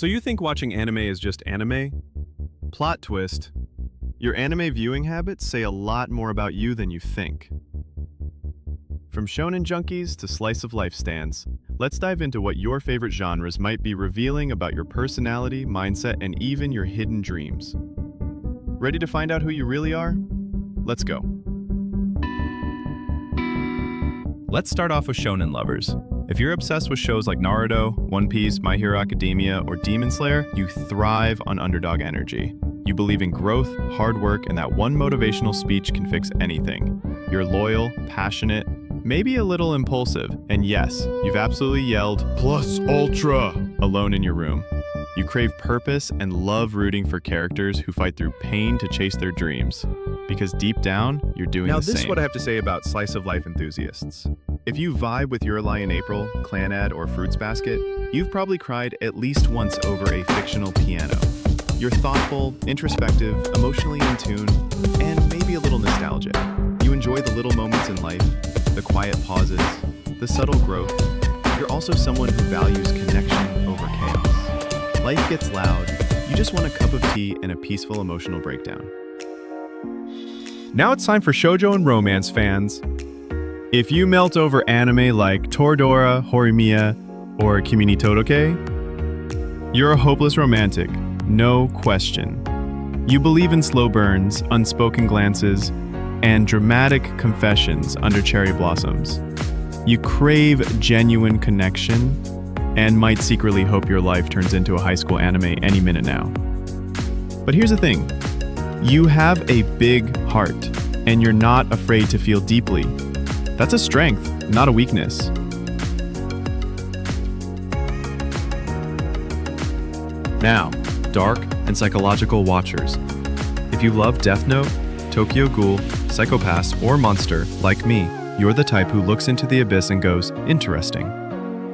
So you think watching anime is just anime? Plot twist. Your anime viewing habits say a lot more about you than you think. From shonen junkies to slice of life stands, let's dive into what your favorite genres might be revealing about your personality, mindset, and even your hidden dreams. Ready to find out who you really are? Let's go. Let's start off with shonen lovers. If you're obsessed with shows like Naruto, One Piece, My Hero Academia, or Demon Slayer, you thrive on underdog energy. You believe in growth, hard work, and that one motivational speech can fix anything. You're loyal, passionate, maybe a little impulsive, and yes, you've absolutely yelled, "Plus Ultra!" alone in your room. You crave purpose and love rooting for characters who fight through pain to chase their dreams. Because deep down, you're doing Now the same. this is what I have to say about slice of life enthusiasts. If you vibe with Your Lie in April, Clanad, or Fruits Basket, you've probably cried at least once over a fictional piano. You're thoughtful, introspective, emotionally in tune, and maybe a little nostalgic. You enjoy the little moments in life, the quiet pauses, the subtle growth. You're also someone who values connection over chaos. Life gets loud. You just want a cup of tea and a peaceful emotional breakdown. Now it's time for shoujo and romance fans. If you melt over anime like Toradora, Horimiya, or Kimi ni Todoke, you're a hopeless romantic, no question. You believe in slow burns, unspoken glances, and dramatic confessions under cherry blossoms. You crave genuine connection and might secretly hope your life turns into a high school anime any minute now. But here's the thing. You have a big heart, and you're not afraid to feel deeply. That's a strength, not a weakness. Now, dark and psychological watchers. If you love Death Note, Tokyo Ghoul, Psycho-Pass, or Monster, like me, you're the type who looks into the abyss and goes, interesting.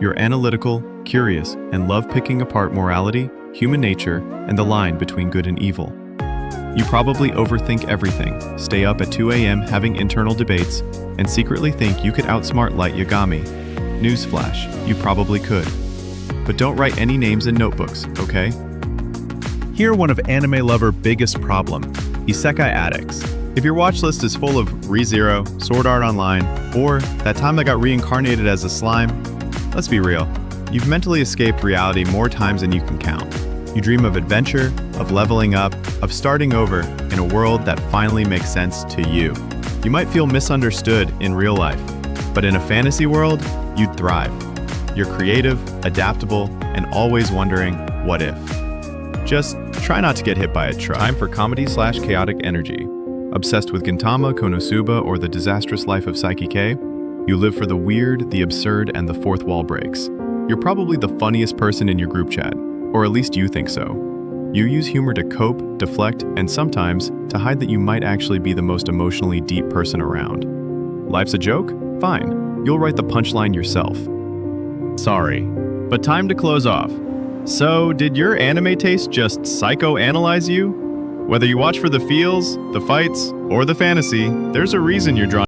You're analytical, curious, and love picking apart morality, human nature, and the line between good and evil. You probably overthink everything, stay up at 2 a.m. having internal debates, and secretly think you could outsmart Light Yagami. Newsflash, you probably could. But don't write any names in notebooks, okay? Here are one of anime lover biggest problem, isekai addicts. If your watch list is full of ReZero, Sword Art Online, or That Time I Got Reincarnated as a Slime, let's be real, you've mentally escaped reality more times than you can count. You dream of adventure, of leveling up, of starting over in a world that finally makes sense to you. You might feel misunderstood in real life, but in a fantasy world, you'd thrive. You're creative, adaptable, and always wondering, what if? Just try not to get hit by a truck. Time for comedy/chaotic energy. Obsessed with Gintama, Konosuba, or the disastrous life of Saiki K? You live for the weird, the absurd, and the fourth wall breaks. You're probably the funniest person in your group chat, or at least you think so. You use humor to cope, deflect, and sometimes to hide that you might actually be the most emotionally deep person around. Life's a joke? Fine. You'll write the punchline yourself. Sorry, but time to close off. So, did your anime taste just psychoanalyze you? Whether you watch for the feels, the fights, or the fantasy, there's a reason you're drawn